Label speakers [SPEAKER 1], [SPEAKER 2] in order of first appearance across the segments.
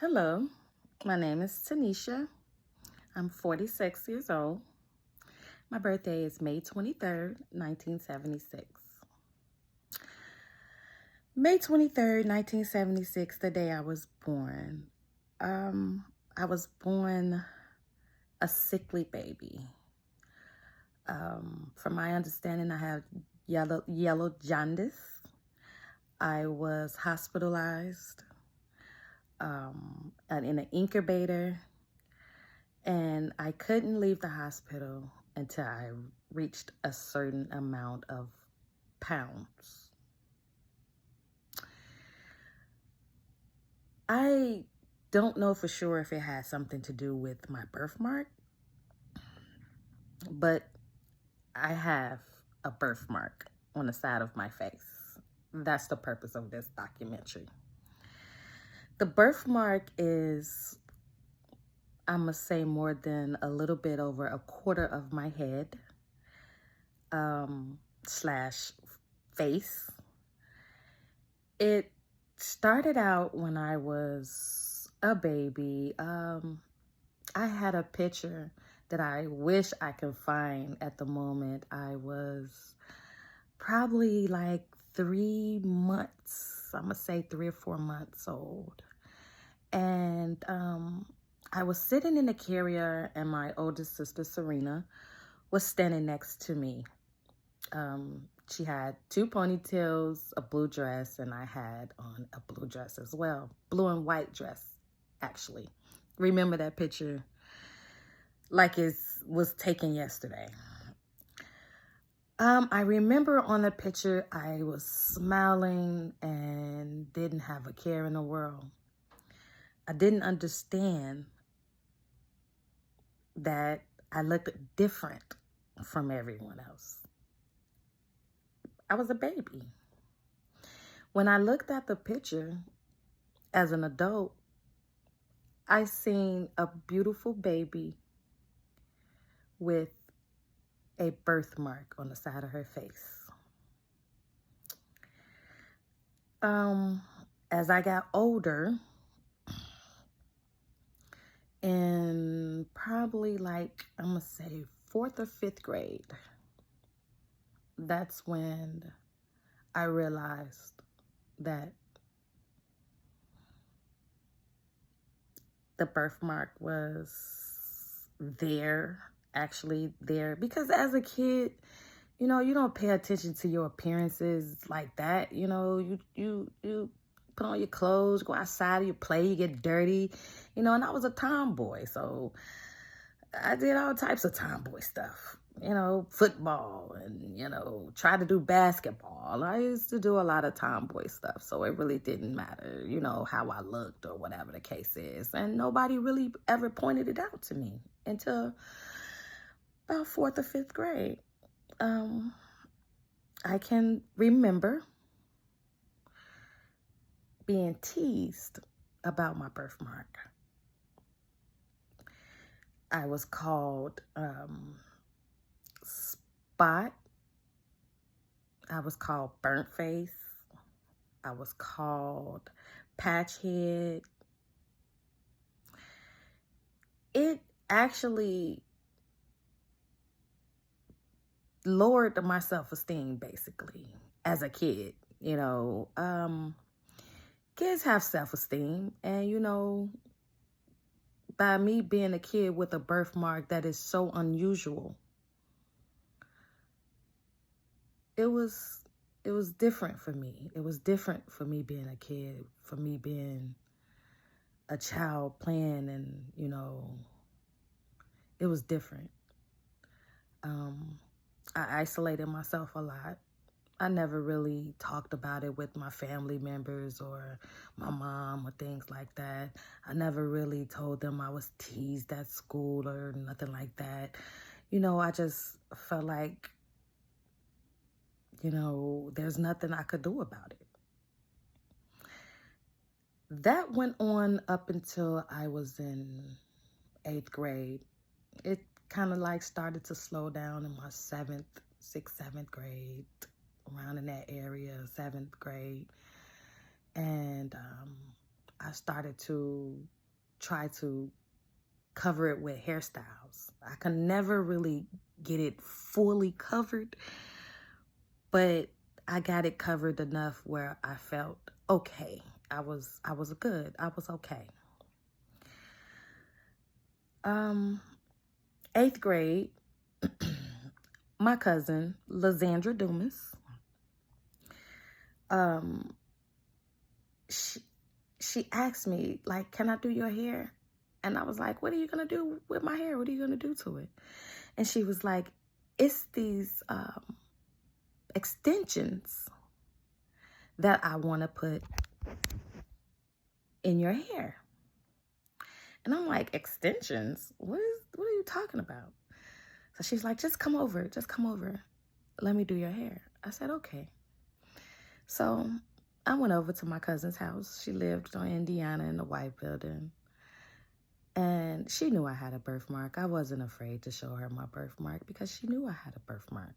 [SPEAKER 1] Hello, my name is Tanisha. I'm 46 years old. My birthday is May 23rd, 1976. May 23rd, 1976, the day I was born. I was born a sickly baby. From my understanding, I have yellow jaundice. I was hospitalized and in an incubator, and I couldn't leave the hospital until I reached a certain amount of pounds. I don't know for sure if it had something to do with my birthmark, but I have a birthmark on the side of my face. That's the purpose of this documentary. The birthmark is, I must say, more than a little bit over a quarter of my head slash face. It started out when I was a baby. I had a picture that I wish I could find at the moment. I was probably like 3 months. I'm going to say 3 or 4 months old. And I was sitting in the carrier, and my oldest sister, Serena, was standing next to me. She had 2 ponytails, a blue dress, and I had on a blue dress as well. Blue and white dress, actually. Remember that picture like it was taken yesterday. I remember on the picture I was smiling and didn't have a care in the world. I didn't understand that I looked different from everyone else. I was a baby. When I looked at the picture as an adult, I seen a beautiful baby with a birthmark on the side of her face. As I got older, in probably like, I'm gonna say 4th or 5th grade, that's when I realized that the birthmark was actually there, because as a kid, you don't pay attention to your appearances like that. You put on your clothes, go outside, you play, you get dirty, and I was a tomboy, so I did all types of tomboy stuff, football, and, try to do basketball. I used to do a lot of tomboy stuff, so it really didn't matter, how I looked or whatever the case is. And nobody really ever pointed it out to me until about 4th or 5th grade. I can remember being teased about my birthmark. I was called Spot. I was called Burnt Face. I was called Patchhead. It actually lowered my self-esteem, basically, as a kid. Kids have self-esteem, and by me being a kid with a birthmark that is so unusual, it was different for me. It was different for me being a kid, for me being a child playing, and it was different. I isolated myself a lot. I never really talked about it with my family members or my mom or things like that. I never really told them I was teased at school or nothing like that. I just felt like, there's nothing I could do about it. That went on up until I was in 8th grade. It kind of like started to slow down in my 6th, 7th grade, around in that area, 7th grade. And I started to try to cover it with hairstyles. I could never really get it fully covered, but I got it covered enough where I felt okay. I was good. I was okay. 8th grade, my cousin, Lizandra Dumas, she asked me, like, can I do your hair? And I was like, what are you going to do with my hair? What are you going to do to it? And she was like, it's these extensions that I want to put in your hair. And I'm like, extensions? What are you talking about? So she's like, just come over. Let me do your hair. I said, okay. So I went over to my cousin's house. She lived on Indiana in the White Building. And she knew I had a birthmark. I wasn't afraid to show her my birthmark because she knew I had a birthmark.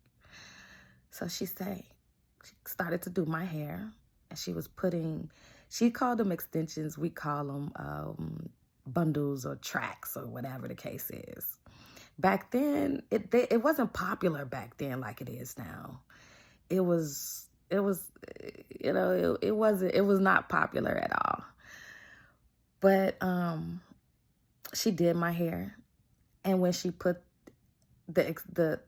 [SPEAKER 1] So she started to do my hair. And she called them extensions. We call them bundles or tracks or whatever the case is. Back then, it wasn't popular back then like it is now. It was not popular at all. But she did my hair, and when she put the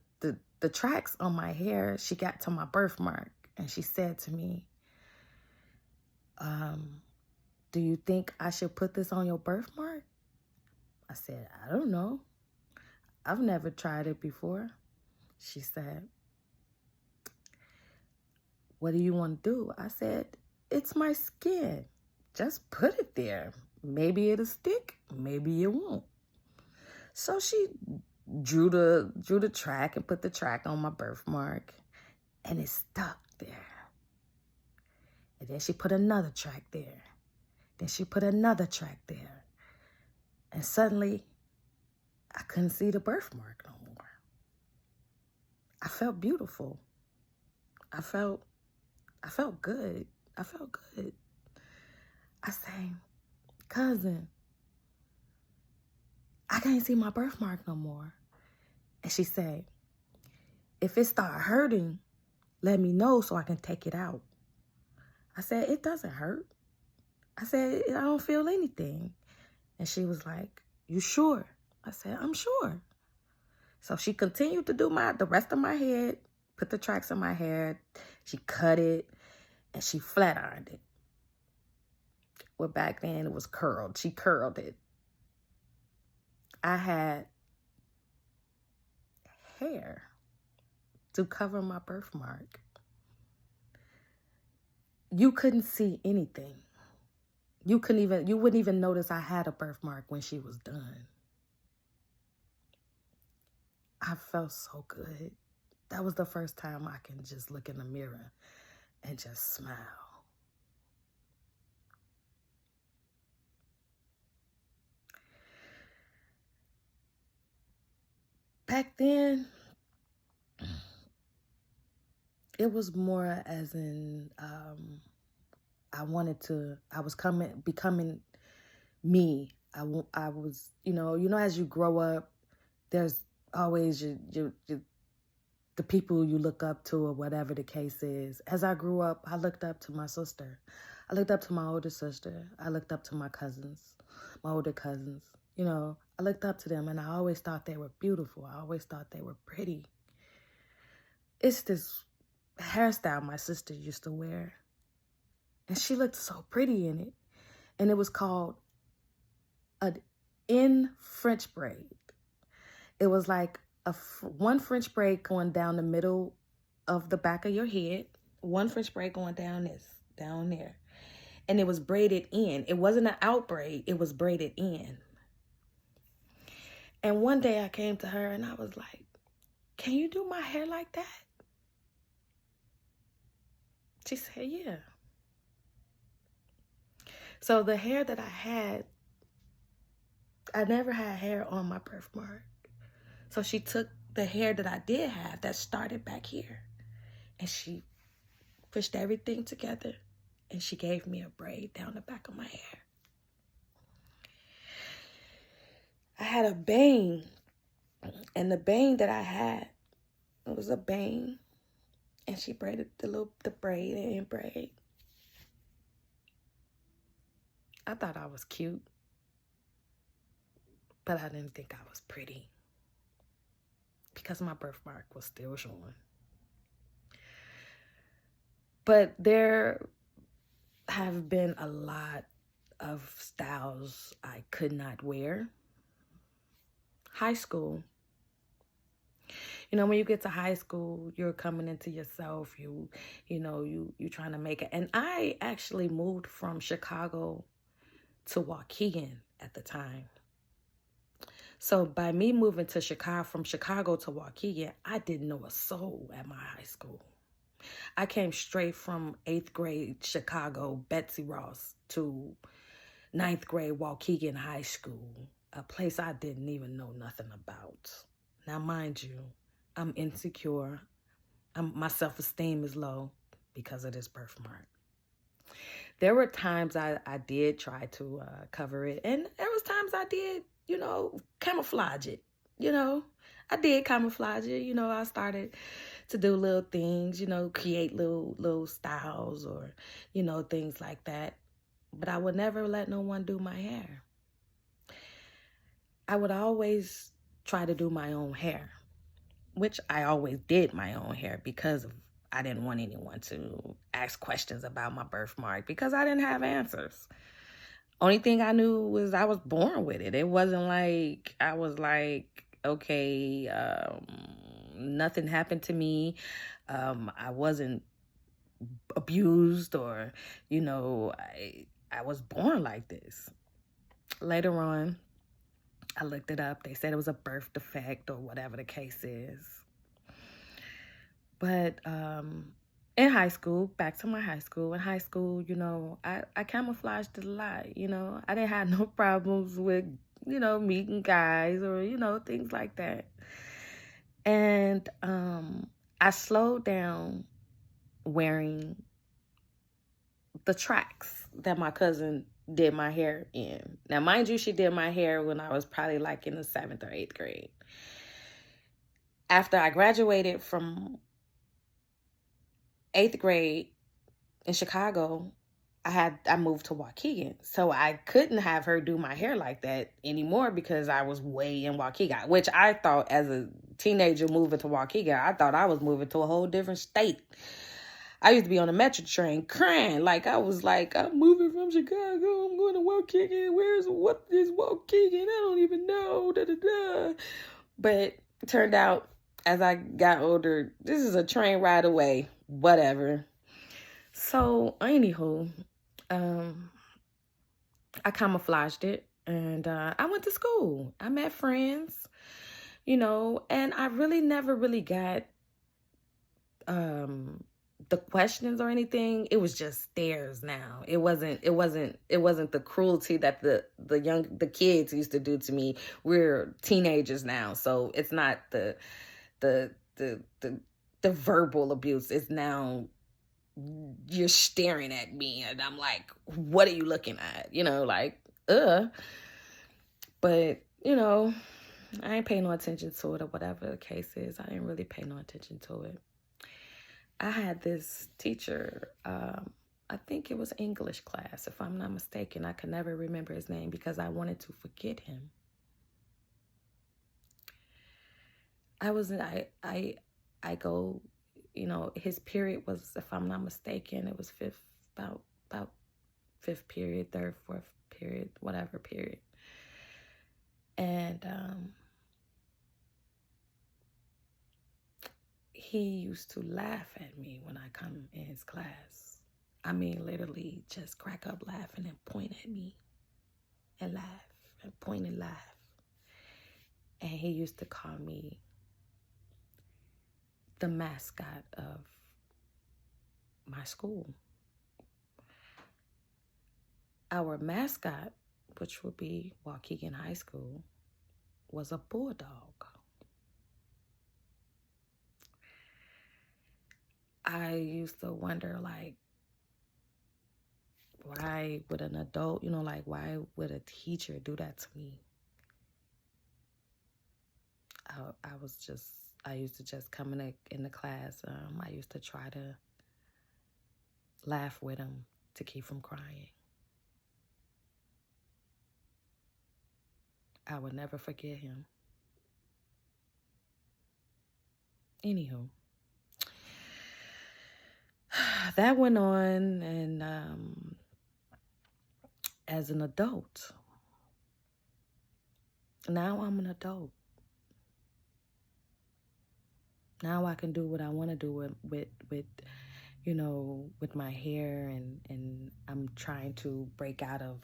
[SPEAKER 1] tracks on my hair, she got to my birthmark, and she said to me, do you think I should put this on your birthmark? I said, I don't know. I've never tried it before. She said, what do you want to do? I said, it's my skin. Just put it there. Maybe it'll stick, maybe it won't. So she drew the track and put the track on my birthmark, and it stuck there. And then she put another track there. Then she put another track there. And suddenly, I couldn't see the birthmark no more. I felt beautiful. I felt good. I felt good. I say, cousin, I can't see my birthmark no more. And she said, if it start hurting, let me know so I can take it out. I said, it doesn't hurt. I said, I don't feel anything. And she was like, you sure? I said, I'm sure. So she continued to do the rest of my head, put the tracks in my hair. She cut it, and she flat ironed it. Well, back then it was curled. She curled it. I had hair to cover my birthmark. You couldn't see anything. You wouldn't even notice I had a birthmark when she was done. I felt so good. That was the first time I can just look in the mirror and just smile. Back then, it was more as in, I was becoming me. I was, as you grow up, there's always the people you look up to or whatever the case is. As I grew up, I looked up to my sister. I looked up to my older sister. I looked up to my cousins, my older cousins. I looked up to them, and I always thought they were beautiful. I always thought they were pretty. It's this hairstyle my sister used to wear, and she looked so pretty in it. And it was called an in French braid. It was like one French braid going down the middle of the back of your head, one French braid going down there. And it was braided in. It wasn't an out braid. It was braided in. And one day I came to her and I was like, can you do my hair like that? She said, yeah. So the hair that I had, I never had hair on my birthmark. So she took the hair that I did have that started back here, and she pushed everything together, and she gave me a braid down the back of my hair. had a bang, and the bang that I had, it was a bang, and she braided the braid and braid. I thought I was cute, but I didn't think I was pretty because my birthmark was still showing. But there have been a lot of styles I could not wear. High school. You know, when you get to high school, you're coming into yourself. You trying to make it. And I actually moved from Chicago to Waukegan at the time. So by me moving to Chicago, from Chicago to Waukegan, I didn't know a soul at my high school. I came straight from 8th grade Chicago, Betsy Ross, to 9th grade Waukegan High School, a place I didn't even know nothing about. Now, mind you, I'm insecure. My self-esteem is low because of this birthmark. There were times I did try to cover it, and there was times I did, camouflage it. I did camouflage it. I started to do little things, create little styles or, things like that. But I would never let no one do my hair. I would always try to do my own hair, which I always did my own hair because I didn't want anyone to ask questions about my birthmark because I didn't have answers. Only thing I knew was I was born with it. It wasn't like I was like, okay, nothing happened to me. I wasn't abused or, I was born like this. Later on, I looked it up. They said it was a birth defect or whatever the case is. But in high school, back to my high school, I camouflaged it a lot, I didn't have no problems with, meeting guys or, things like that. And I slowed down wearing the tracks that my cousin did my hair in. Now, mind you, she did my hair when I was probably like in the 7th or 8th grade. After I graduated from 8th grade in Chicago, I moved to Waukegan. So I couldn't have her do my hair like that anymore because I was way in Waukegan, which I thought as a teenager moving to Waukegan, I thought I was moving to a whole different state. I used to be on the metro train crying. Like, I was like, I'm moving from Chicago. I'm going to Waukegan. What is Waukegan? I don't even know. Da, da, da. But it turned out, as I got older, this is a train ride away. Whatever. So, anywho, I camouflaged it. And I went to school. I met friends, and I really never really got the questions or anything. It was just stares now. It wasn't the cruelty that the kids used to do to me. We're teenagers now, so it's not the verbal abuse. It's now you're staring at me and I'm like, what are you looking at? But I ain't paying no attention to it or whatever the case is. I didn't really pay no attention to it. I had this teacher, I think it was English class, if I'm not mistaken. I can never remember his name because I wanted to forget him. I go, his period was, if I'm not mistaken, it was about fifth period, third, fourth period, whatever period. And he used to laugh at me when I come in his class. I mean, literally just crack up laughing and point at me and laugh and point and laugh. And he used to call me the mascot of my school. Our mascot, which would be Waukegan High School, was a bulldog. I used to wonder, like, why would an adult, why would a teacher do that to me? I used to just come in the class. I used to try to laugh with him to keep from crying. I would never forget him. Anywho, that went on, and as an adult, now I'm an adult. Now I can do what I want to do with my hair, and I'm trying to break out of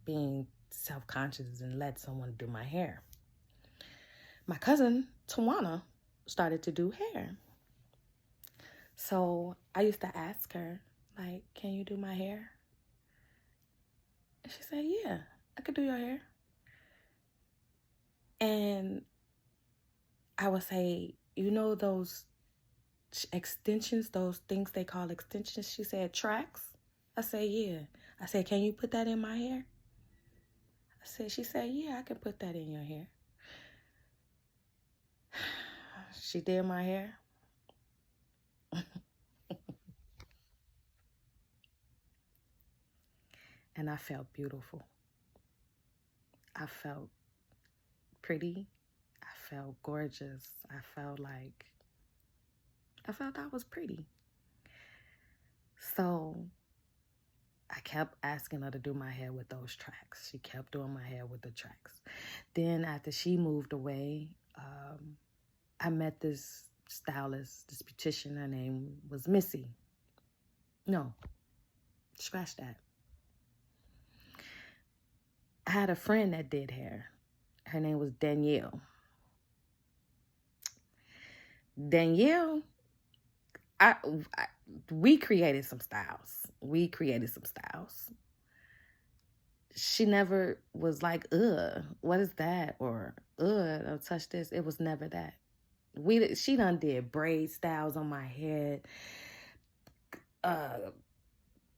[SPEAKER 1] being self-conscious and let someone do my hair. My cousin, Tawana, started to do hair. So I used to ask her, like, can you do my hair? And she said, yeah, I could do your hair. And I would say, those extensions, those things they call extensions? She said, tracks. I said, yeah. I said, can you put that in my hair? She said, yeah, I can put that in your hair. She did my hair. And I felt beautiful. I felt pretty. I felt gorgeous. I felt I was pretty. So I kept asking her to do my hair with those tracks. She kept doing my hair with the tracks. Then after she moved away, I met this stylist, this beautician. Her name was Missy. No, scratch that. I had a friend that did hair. Her name was Danielle. Danielle, we created some styles. She never was like, ugh, what is that? Or, ugh, don't touch this. It was never that. She done did braid styles on my head.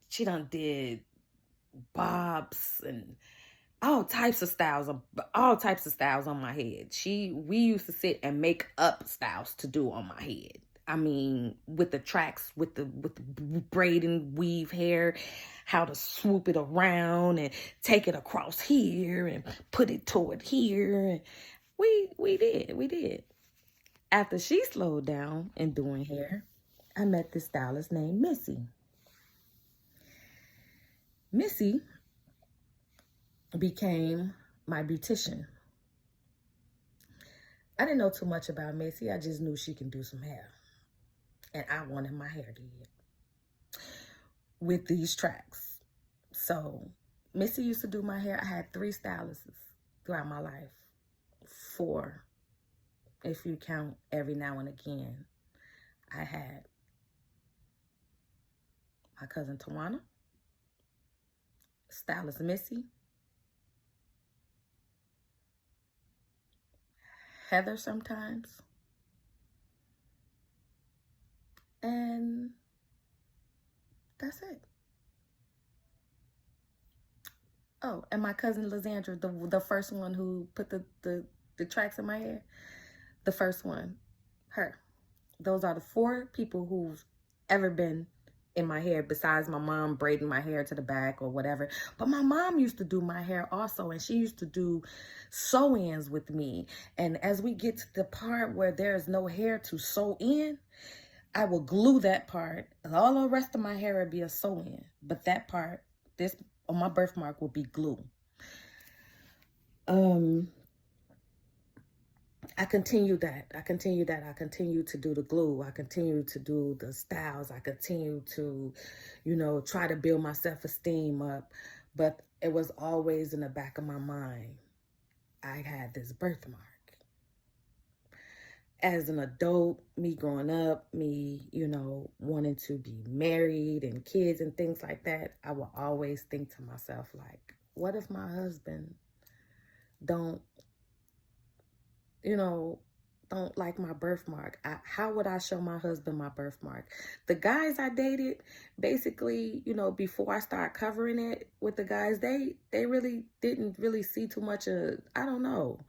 [SPEAKER 1] She done did bobs and all types of styles on my head. We used to sit and make up styles to do on my head. I mean, with the tracks, with the braid and weave hair, how to swoop it around and take it across here and put it toward here. We did. After she slowed down in doing hair, I met this stylist named Missy. Missy became my beautician. I didn't know too much about Missy. I just knew she can do some hair. And I wanted my hair did with these tracks. So Missy used to do my hair. I had 3 stylists throughout my life. 4, if you count every now and again. I had my cousin Tawana, stylist Missy, Heather sometimes, and that's it. Oh, and my cousin Lysandra, the first one who put the tracks in my hair, the first one, her. Those are the 4 people who've ever been in my hair besides my mom braiding my hair to the back or whatever. But my mom used to do my hair also, and she used to do sew-ins with me. And as we get to the part where there's no hair to sew in, I will glue that part. All the rest of my hair would be a sew-in. But that part, this on my birthmark, will be glue. I continue that. I continue to do the glue. I continue to do the styles. I continue to, try to build my self-esteem up. But it was always in the back of my mind. I had this birthmark. As an adult, me growing up, me, wanting to be married and kids and things like that, I will always think to myself, like, what if my husband don't like my birthmark? How would I show my husband my birthmark? The guys I dated, basically, before I start covering it with the guys, they really didn't really see too much of, I don't know.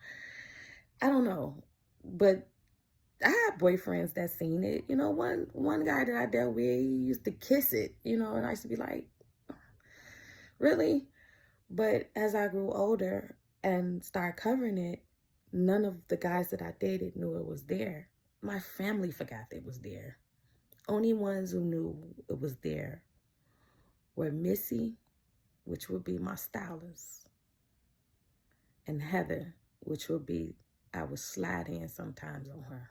[SPEAKER 1] But I had boyfriends that seen it. You know, one guy that I dealt with, he used to kiss it, you know, and I used to be like, really? But as I grew older and started covering it, none of the guys that I dated knew it was there. My family forgot it was there. Only ones who knew it was there were Missy, which would be my stylist, and Heather, which would be, I would slide in sometimes on her.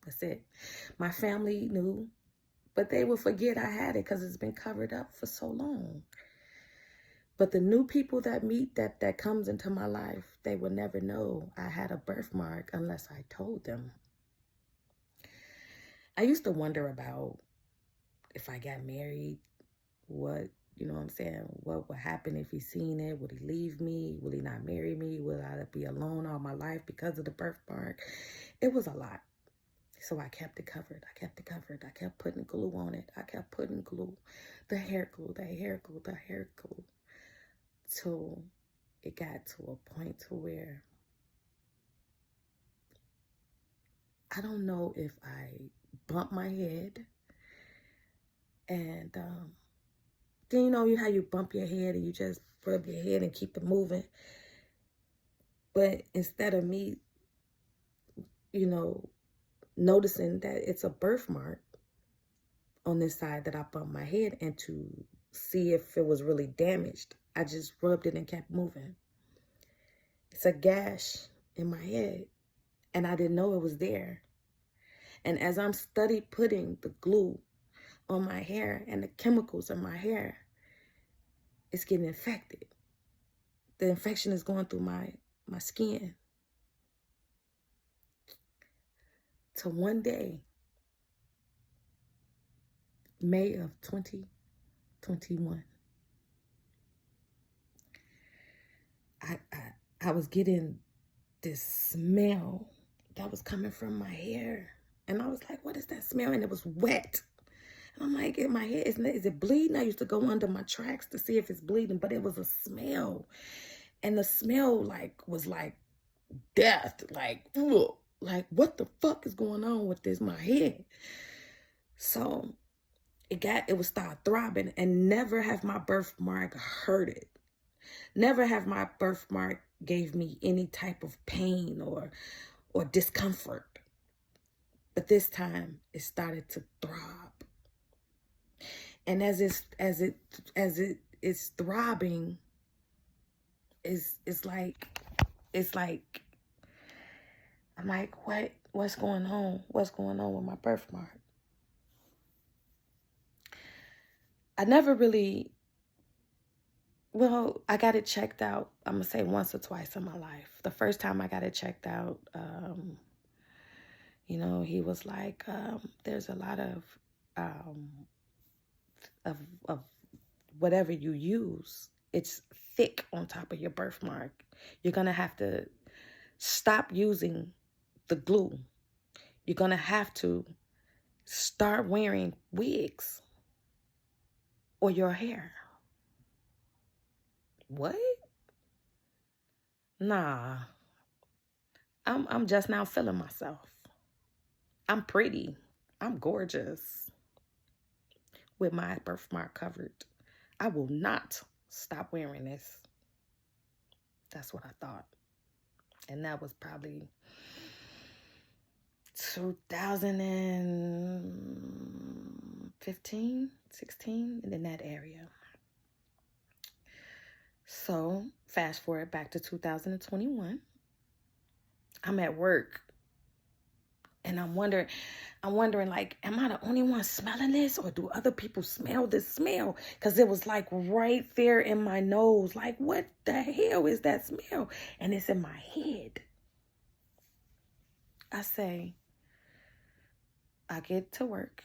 [SPEAKER 1] That's it. My family knew, but they would forget I had it because it's been covered up for so long. But the new people that meet that comes into my life, they will never know I had a birthmark unless I told them. I used to wonder about if I got married, what, you know what I'm saying, what would happen if he seen it? Would he leave me? Will he not marry me? Will I be alone all my life because of the birthmark? It was a lot. So I kept it covered. I kept it covered. I kept putting glue on it. I kept putting glue, the hair glue, the hair glue, the hair glue, till it got to a point to where I don't know if I bumped my head and then you know how you bump your head and you just rub your head and keep it moving. But instead of me, you know, noticing that it's a birthmark on this side that I bumped my head and to see if it was really damaged, I just rubbed it and kept moving. It's a gash in my head and I didn't know it was there. And as I'm studied putting the glue on my hair and the chemicals in my hair, it's getting infected. The infection is going through my skin. So one day, May of 2021, I was getting this smell that was coming from my hair. And I was like, what is that smell? And it was wet. And I'm like, in my head, is it bleeding? I used to go under my tracks to see if it's bleeding, but it was a smell. And the smell was like death, like, ugh, like what the fuck is going on with this, my head? So it would start throbbing, and never have my birthmark hurt it. Never have my birthmark gave me any type of pain or discomfort. But this time it started to throb. And as it is throbbing, it's like I'm like, what's going on? What's going on with my birthmark? I never really, well, I got it checked out, I'm going to say once or twice in my life. The first time I got it checked out, you know, he was like, there's a lot of whatever you use. It's thick on top of your birthmark. You're going to have to stop using the glue. You're going to have to start wearing wigs or your hair. What? Nah. I'm just now feeling myself. I'm pretty. I'm gorgeous with my birthmark covered. I will not stop wearing this. That's what I thought. And that was probably 2015, 16, and in that area. So fast forward back to 2021. I'm at work and I'm wondering like, am I the only one smelling this, or do other people smell this smell? Because it was like right there in my nose. Like, what the hell is that smell? And it's in my head. I get to work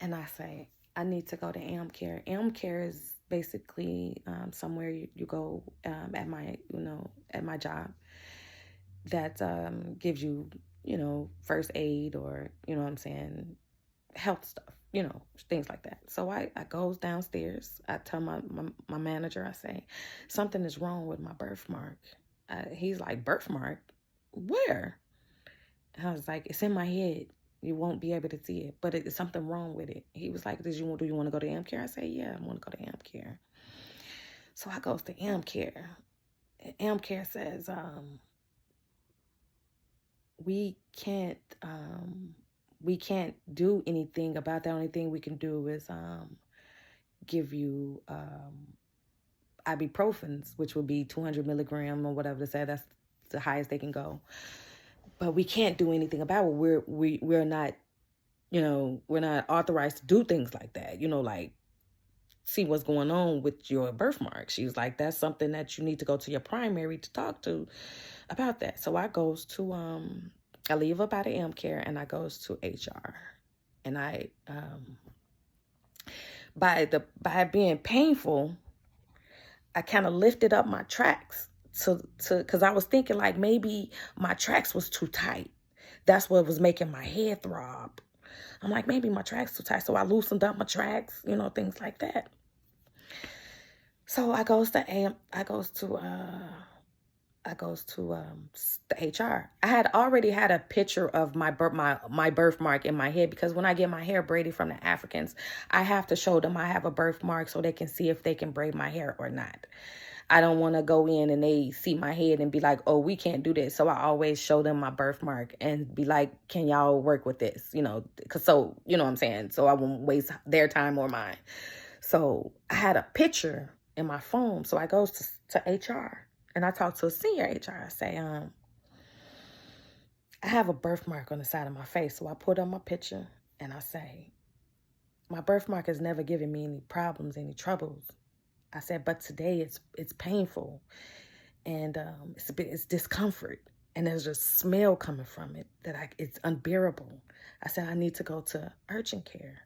[SPEAKER 1] and I say, I need to go to AmCare. AmCare is basically somewhere you go at my job that gives you, first aid, or, what I'm saying, health stuff, things like that. So I goes downstairs. I tell my manager, I say, something is wrong with my birthmark. He's like, birthmark? Where? And I was like, it's in my head. You won't be able to see it, but it's something wrong with it. He was like, do you want to go to AMP Care? I said, yeah, I want to go to AMP Care. So I goes to AMP Care. AMP Care says, we can't do anything about that. The only thing we can do is give you ibuprofens, which would be 200 milligram or whatever they say. That's the highest they can go. But we can't do anything about it. We're not, we're not authorized to do things like that. Like see what's going on with your birthmark. She was like, that's something that you need to go to your primary to talk to about that. So I goes to I leave up out of AMP Care and I goes to HR. And I by being painful, I kind of lifted up my tracks because I was thinking like maybe my tracks was too tight. That's what was making my head throb. I'm like, maybe my tracks too tight. So I loosened up my tracks, things like that. So I goes to the HR. I had already had a picture of my birthmark in my head, because when I get my hair braided from the Africans, I have to show them I have a birthmark so they can see if they can braid my hair or not. I don't want to go in and they see my head and be like, oh, we can't do this. So I always show them my birthmark and be like, can y'all work with this? Because so, what I'm saying? So I won't waste their time or mine. So I had a picture in my phone. So I goes to HR and I talk to a senior HR. I say, I have a birthmark on the side of my face. So I put on my picture and I say, my birthmark has never given me any problems, any troubles. I said, but today it's painful and it's discomfort, and there's a smell coming from it that it's unbearable. I said, I need to go to urgent care.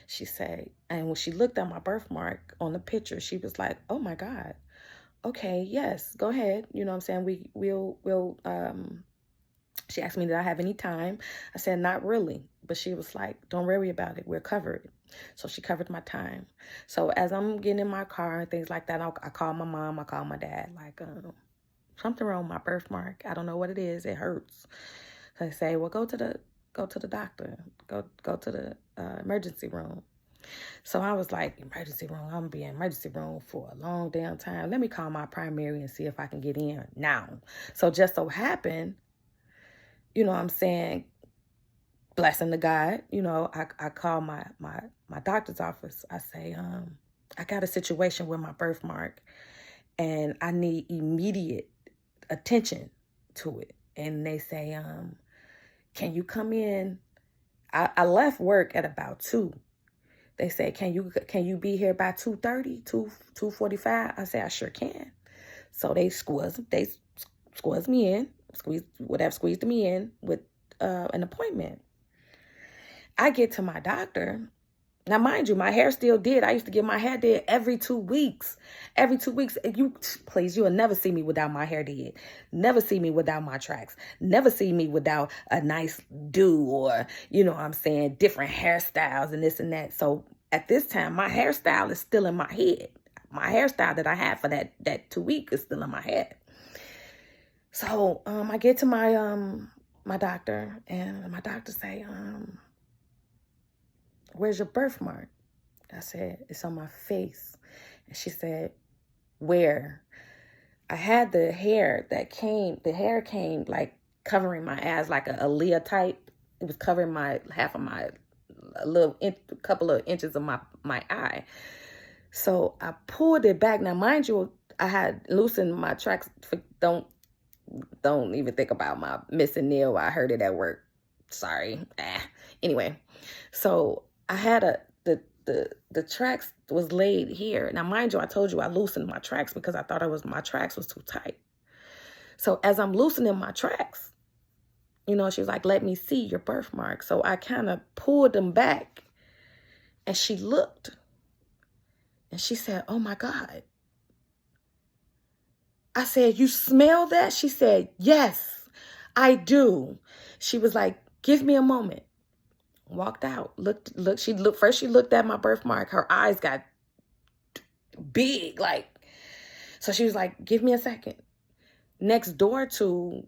[SPEAKER 1] She said, and when she looked at my birthmark on the picture, she was like, oh my God, okay, yes, go ahead. We'll she asked me, did I have any time? I said, not really. But she was like, don't worry about it. We're covered. So she covered my time. So as I'm getting in my car and things like that, I call my mom, I call my dad, like, something wrong with my birthmark. I don't know what it is. It hurts. So I say, well, go to the doctor. Go to the emergency room. So I was like, emergency room? I'm going to be in emergency room for a long damn time. Let me call my primary and see if I can get in now. So just so happened, I'm saying, blessing to God, I call my doctor's office. I say, I got a situation with my birthmark and I need immediate attention to it. And they say, can you come in? I left work at about 2. They say, can you be here by 2:30, 2:45? I say, I sure can. So they squeezed me in, squeezed me in with an appointment. I get to my doctor. Now, mind you, my hair still did. I used to get my hair did every 2 weeks. Every 2 weeks. You will never see me without my hair did. Never see me without my tracks. Never see me without a nice do or, different hairstyles and this and that. So at this time, my hairstyle is still in my head. My hairstyle that I had for that 2 weeks is still in my head. So I get to my doctor, and my doctor say, where's your birthmark? I said, it's on my face. And she said, where? I had the hair came like covering my eyes like a Aaliyah type. It was covering couple of inches of my eye. So I pulled it back. Now, mind you, I had loosened my tracks. Don't even think about my missing nail. I heard it at work. Sorry. Anyway, so I had the tracks was laid here. Now, mind you, I told you I loosened my tracks because I thought my tracks was too tight. So as I'm loosening my tracks, she was like, let me see your birthmark. So I kind of pulled them back, and she looked, and she said, oh my God. I said, you smell that? She said, yes, I do. She was like, give me a moment. Walked out. She looked at my birthmark. Her eyes got big, so she was like, give me a second. Next door to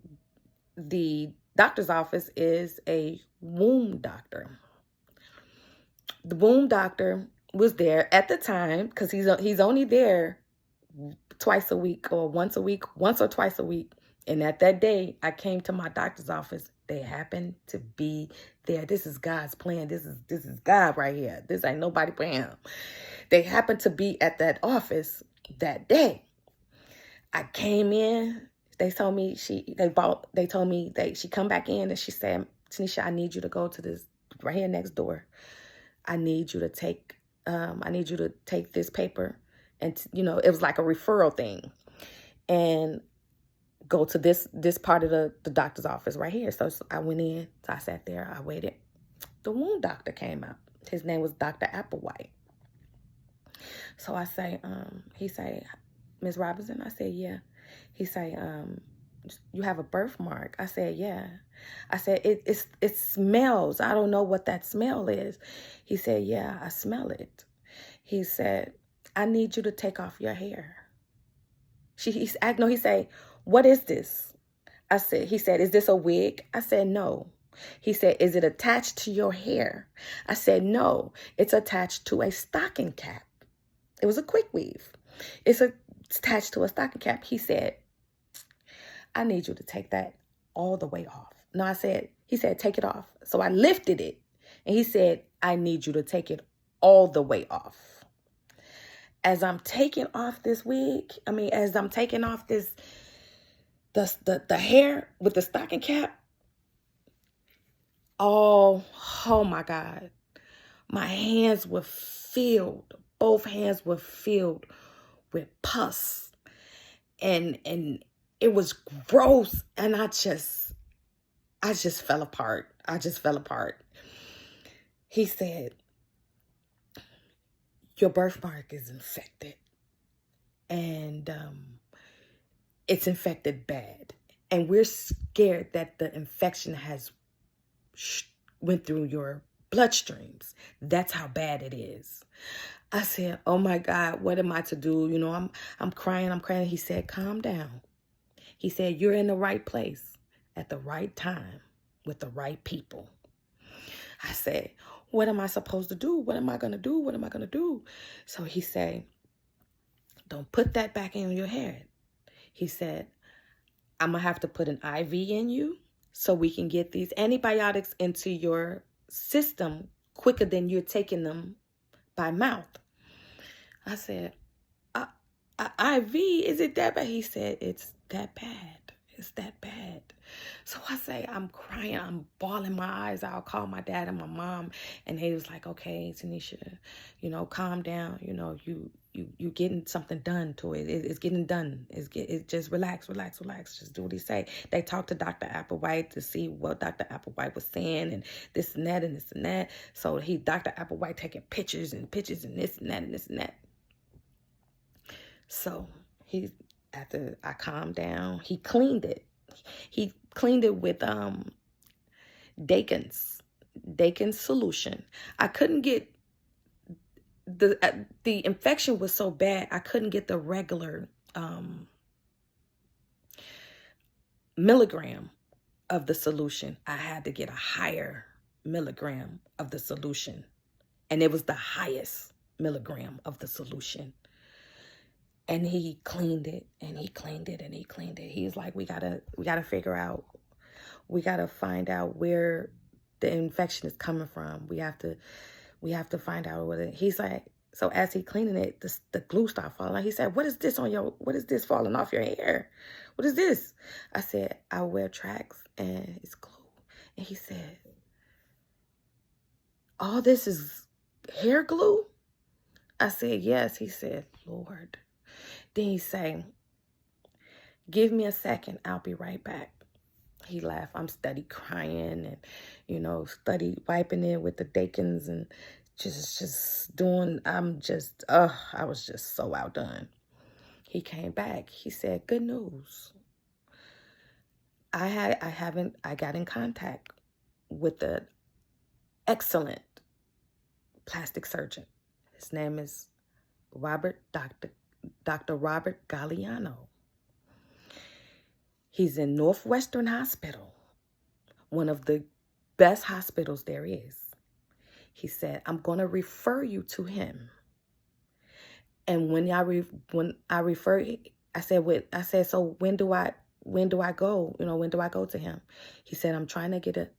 [SPEAKER 1] the doctor's office is a womb doctor. The womb doctor was there at the time because he's only there twice a week or once a week, once or twice a week. And at that day, I came to my doctor's office. They happened to be there. This is God's plan. This is God right here. This ain't nobody but him. They happened to be at that office that day. I came in. They told me she come back in and she said, Tanisha, I need you to go to this right here next door. I need you to take this paper and it was like a referral thing, and go to this part of the doctor's office right here. So I went in, so I sat there, I waited. The wound doctor came out. His name was Dr. Applewhite. So I say, he say, Ms. Robinson? I said, yeah. He say, you have a birthmark? I said, yeah. I said, it smells. I don't know what that smell is. He said, yeah, I smell it. He said, I need you to take off your hair. He said, what is this? He said, is this a wig? I said, no. He said, is it attached to your hair? I said, no, it's attached to a stocking cap. It was a quick weave. It's attached to a stocking cap. He said, I need you to take that all the way off. No, he said, take it off. So I lifted it. And he said, I need you to take it all the way off. As I'm taking off this wig, as I'm taking off the hair with the stocking cap, oh my God. My hands were filled. Both hands were filled with pus. And it was gross. And I just fell apart. He said, your birthmark is infected. And it's infected bad. And we're scared that the infection has went through your bloodstreams. That's how bad it is. I said, oh my God, what am I to do? I'm crying. He said, calm down. He said, you're in the right place at the right time with the right people. I said, what am I supposed to do? What am I going to do? So he said, don't put that back in your head. He said, I'm going to have to put an IV in you so we can get these antibiotics into your system quicker than you're taking them by mouth. I said, IV, is it that bad? He said, it's that bad. It's that bad. So I say, I'm crying. I'm bawling my eyes out. I'll call my dad and my mom. And they was like, okay, Tanisha, calm down. You getting something done to it. It's getting done. It's just relax. Just do what he say. They talked to Dr. Applewhite to see what Dr. Applewhite was saying and this and that and this and that. So Dr. Applewhite taking pictures and this and that and this and that. So after I calmed down, he cleaned it. He cleaned it with Dakin's solution. I couldn't get the infection was so bad. I couldn't get the regular milligram of the solution. I had to get a higher milligram of the solution, and it was the highest milligram of the solution. And he cleaned it, and he cleaned it, and he cleaned it. He's like, we gotta figure out, we gotta find out where the infection is coming from. We have to find out what it. He's like, so as he cleaning it, the glue started falling. He said, what is this falling off your hair? What is this? I said, I wear tracks and it's glue. And he said, all this is hair glue? I said, yes. He said, Lord. Then he say, give me a second. I'll be right back. He laughed. I'm steady crying and, steady wiping it with the Dakins and just doing, I was just so outdone. He came back. He said, good news. I got in contact with the excellent plastic surgeon. His name is Dr. Robert Galliano. He's in Northwestern Hospital, one of the best hospitals there is. He said, I'm going to refer you to him. And when I refer, I said, so when do I go? When do I go to him? He said, I'm trying to get